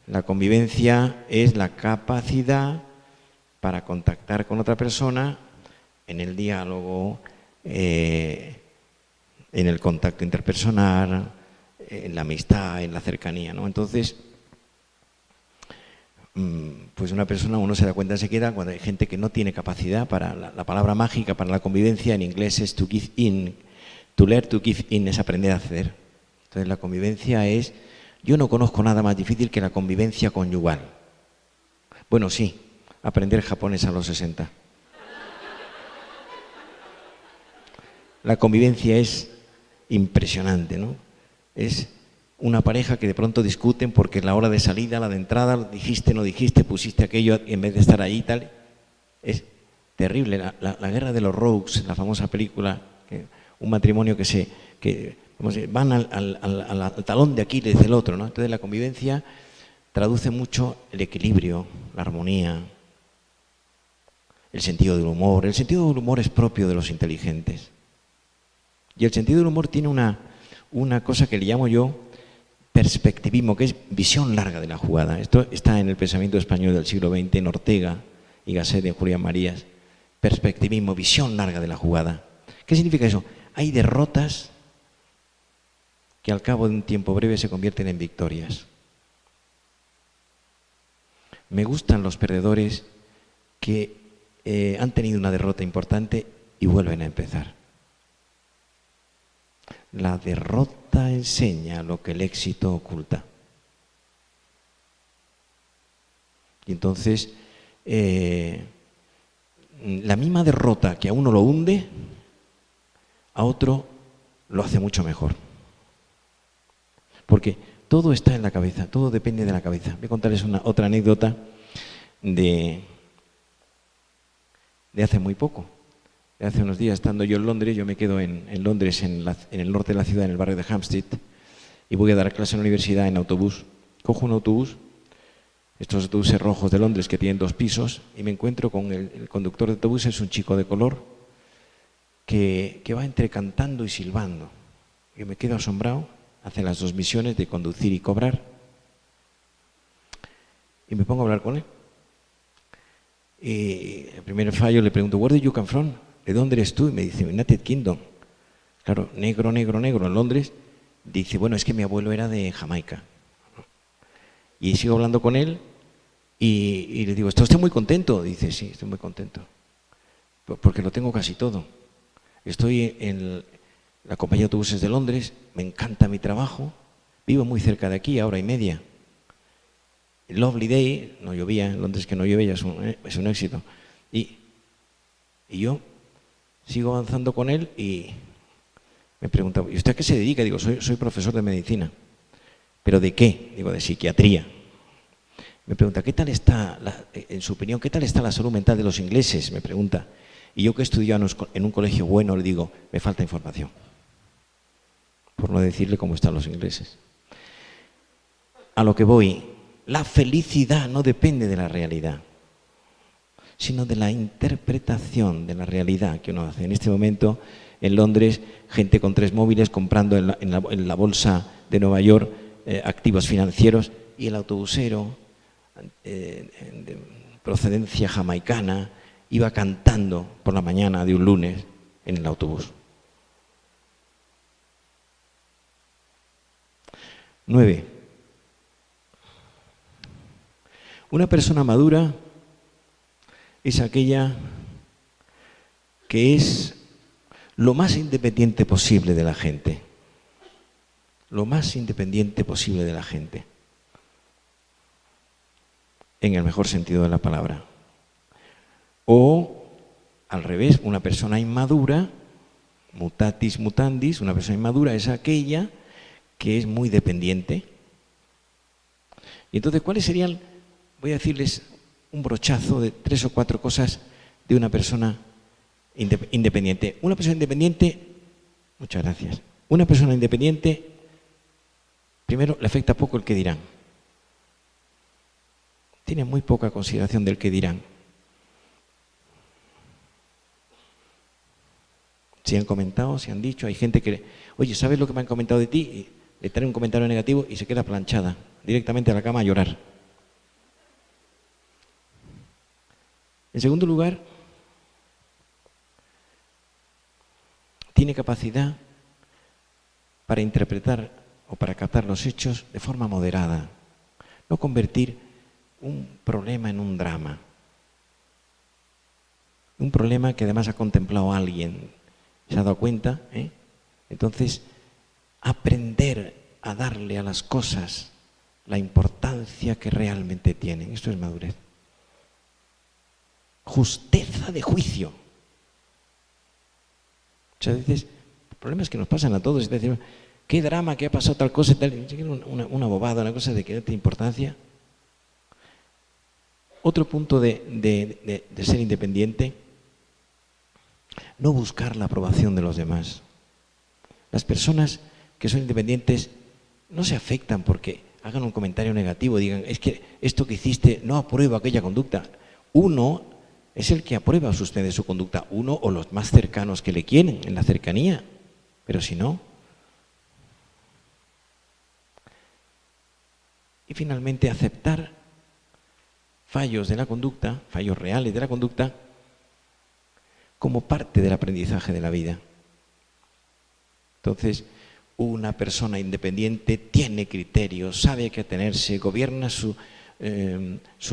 La convivencia es la capacidad para contactar con otra persona en el diálogo, en el contacto interpersonal, en la amistad, en la cercanía, ¿no? Entonces, pues una persona, uno se da cuenta enseguida cuando hay gente que no tiene capacidad para la palabra mágica para la convivencia en inglés es to give in, to learn to give in es aprender a ceder. Entonces la convivencia es, yo no conozco nada más difícil que la convivencia conyugal. Bueno, sí, aprender japonés a los 60. La convivencia es impresionante, ¿no? Es una pareja que de pronto discuten porque la hora de salida, la de entrada, dijiste, no dijiste, pusiste aquello en vez de estar ahí y tal. Es terrible. La guerra de los Rogues, la famosa película, un matrimonio que van al talón de Aquiles del otro, ¿no? Entonces la convivencia traduce mucho el equilibrio, la armonía, el sentido del humor. El sentido del humor es propio de los inteligentes. Y el sentido del humor tiene una cosa que le llamo yo perspectivismo, que es visión larga de la jugada. Esto está en el pensamiento español del siglo XX, en Ortega y Gasset, en Julián Marías. Perspectivismo, visión larga de la jugada. ¿Qué significa eso? Hay derrotas que al cabo de un tiempo breve se convierten en victorias. Me gustan los perdedores que han tenido una derrota importante y vuelven a empezar. La derrota enseña lo que el éxito oculta. Y entonces, la misma derrota que a uno lo hunde, a otro lo hace mucho mejor. Porque todo está en la cabeza, todo depende de la cabeza. Voy a contarles otra anécdota de hace muy poco. Hace unos días, estando yo en Londres, yo me quedo en Londres, en el norte de la ciudad, en el barrio de Hampstead, y voy a dar clase en la universidad en autobús. Cojo un autobús, estos autobuses rojos de Londres que tienen 2 pisos, y me encuentro con el conductor de autobús, es un chico de color, que va entre cantando y silbando. Yo me quedo asombrado, hace las 2 misiones de conducir y cobrar, y me pongo a hablar con él. Y el primer fallo le pregunto, ¿Where do you come from? ¿De dónde eres tú? Y me dice, United Kingdom. Claro, negro, negro, negro, en Londres. Dice, bueno, es que mi abuelo era de Jamaica. Y sigo hablando con él y le digo, ¿está usted muy contento? Dice, sí, estoy muy contento. Porque lo tengo casi todo. Estoy en la compañía de autobuses de Londres, me encanta mi trabajo, vivo muy cerca de aquí, a hora y media. Lovely day, no llovía, en Londres que no llueve ya es un éxito. Y yo sigo avanzando con él y me pregunta, ¿y usted a qué se dedica? Digo, soy profesor de medicina. ¿Pero de qué? Digo, de psiquiatría. Me pregunta, ¿qué tal está, en su opinión, qué tal está la salud mental de los ingleses? Me pregunta. Y yo que he estudiado en un colegio bueno, le digo, me falta información. Por no decirle cómo están los ingleses. A lo que voy, la felicidad no depende de la realidad, sino de la interpretación de la realidad que uno hace. En este momento, en Londres, gente con 3 móviles comprando en la bolsa de Nueva York activos financieros, y el autobusero, de procedencia jamaicana, iba cantando por la mañana de un lunes en el autobús. 9. Una persona madura es aquella que es lo más independiente posible de la gente. Lo más independiente posible de la gente. En el mejor sentido de la palabra. O, al revés, una persona inmadura, mutatis mutandis, una persona inmadura es aquella que es muy dependiente. Y entonces, ¿cuáles serían? Voy a decirles un brochazo de 3 o 4 cosas de una persona independiente. Una persona independiente, muchas gracias. Una persona independiente, primero, le afecta poco el que dirán. tiene muy poca consideración del que dirán. Si han comentado, si han dicho, hay gente que, oye, ¿sabes lo que me han comentado de ti? Y le trae un comentario negativo y se queda planchada, directamente a la cama a llorar. En segundo lugar, tiene capacidad para interpretar o para captar los hechos de forma moderada, no convertir un problema en un drama. Un problema que además ha contemplado a alguien, se ha dado cuenta, ¿eh? Entonces, aprender a darle a las cosas la importancia que realmente tienen. Esto es madurez. Justeza de juicio. Muchas veces, problemas que nos pasan a todos, es decir, qué drama, que ha pasado tal cosa, tal, una bobada, una cosa de que no tiene importancia. Otro punto de ser independiente, no buscar la aprobación de los demás. Las personas que son independientes no se afectan porque hagan un comentario negativo, digan, es que esto que hiciste no apruebo aquella conducta. Uno es el que aprueba de su conducta, uno o los más cercanos que le quieren, en la cercanía, pero si no. Y finalmente aceptar fallos de la conducta, fallos reales de la conducta, como parte del aprendizaje de la vida. Entonces, una persona independiente tiene criterios, sabe a qué atenerse, gobierna su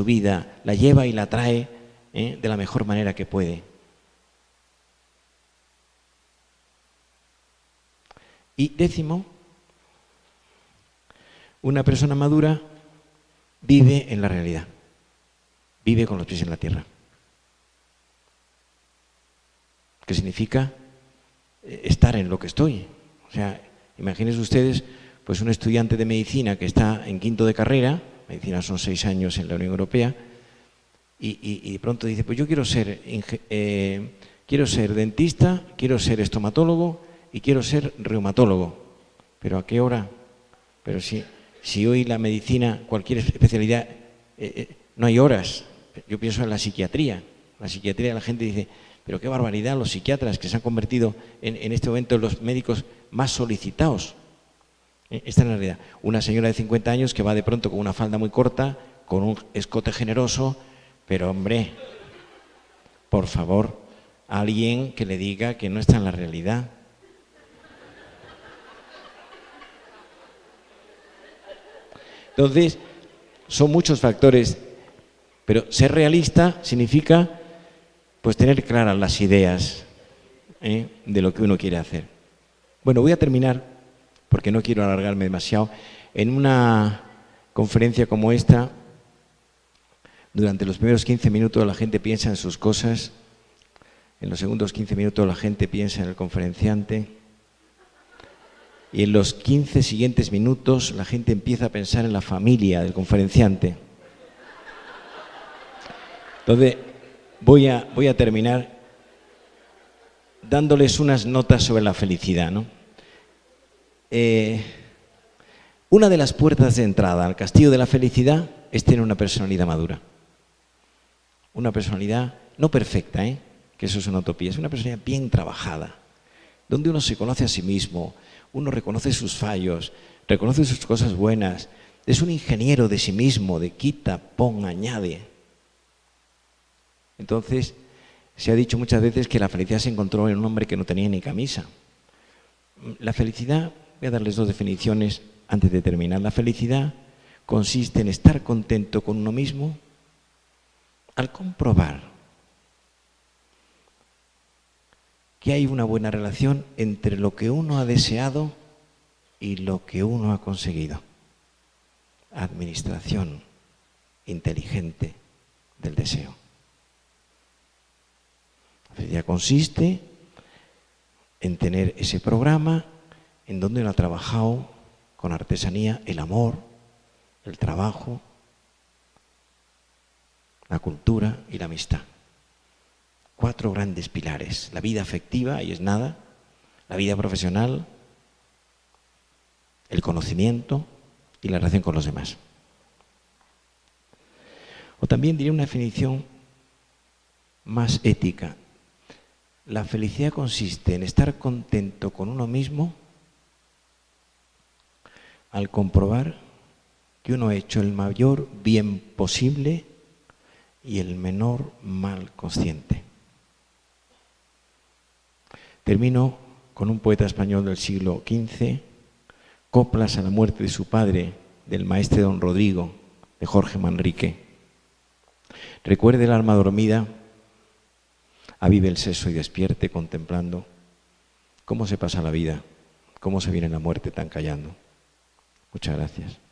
vida, la lleva y la trae de la mejor manera que puede. Y décimo, una persona madura vive en la realidad, vive con los pies en la tierra. ¿Qué significa? Estar en lo que estoy. O sea, imagínense ustedes, pues un estudiante de medicina que está en quinto de carrera, medicina son 6 años en la Unión Europea, y de pronto dice, pues yo quiero ser dentista, quiero ser estomatólogo y quiero ser reumatólogo. ¿Pero a qué hora? Pero si hoy la medicina, cualquier especialidad, no hay horas. Yo pienso en la psiquiatría. La psiquiatría, la gente dice, pero qué barbaridad, los psiquiatras que se han convertido en este momento en los médicos más solicitados. Esta es la realidad. Una señora de 50 años que va de pronto con una falda muy corta, con un escote generoso, pero hombre, por favor, alguien que le diga que no está en la realidad. Entonces, son muchos factores, pero ser realista significa pues tener claras las ideas de lo que uno quiere hacer. Bueno, voy a terminar, porque no quiero alargarme demasiado, en una conferencia como esta. Durante los primeros 15 minutos la gente piensa en sus cosas, en los segundos 15 minutos la gente piensa en el conferenciante, y en los 15 siguientes minutos la gente empieza a pensar en la familia del conferenciante. Entonces, voy a terminar dándoles unas notas sobre la felicidad, ¿no? Una de las puertas de entrada al castillo de la felicidad es tener una personalidad madura. Una personalidad no perfecta, que eso es una utopía, es una personalidad bien trabajada, donde uno se conoce a sí mismo, uno reconoce sus fallos, reconoce sus cosas buenas, es un ingeniero de sí mismo, de quita, pon, añade. Entonces, se ha dicho muchas veces que la felicidad se encontró en un hombre que no tenía ni camisa. La felicidad, voy a darles 2 definiciones antes de terminar. La felicidad consiste en estar contento con uno mismo al comprobar que hay una buena relación entre lo que uno ha deseado y lo que uno ha conseguido. Administración inteligente del deseo. La felicidad consiste en tener ese programa en donde uno ha trabajado con artesanía el amor, el trabajo, la cultura y la amistad. 4 grandes pilares. La vida afectiva, ahí es nada. La vida profesional, el conocimiento y la relación con los demás. O también diría una definición más ética. La felicidad consiste en estar contento con uno mismo al comprobar que uno ha hecho el mayor bien posible y el menor mal consciente. Termino con un poeta español del siglo XV, Coplas a la muerte de su padre, del maestre don Rodrigo, de Jorge Manrique. Recuerde el alma dormida, avive el seso y despierte contemplando cómo se pasa la vida, cómo se viene la muerte tan callando. Muchas gracias.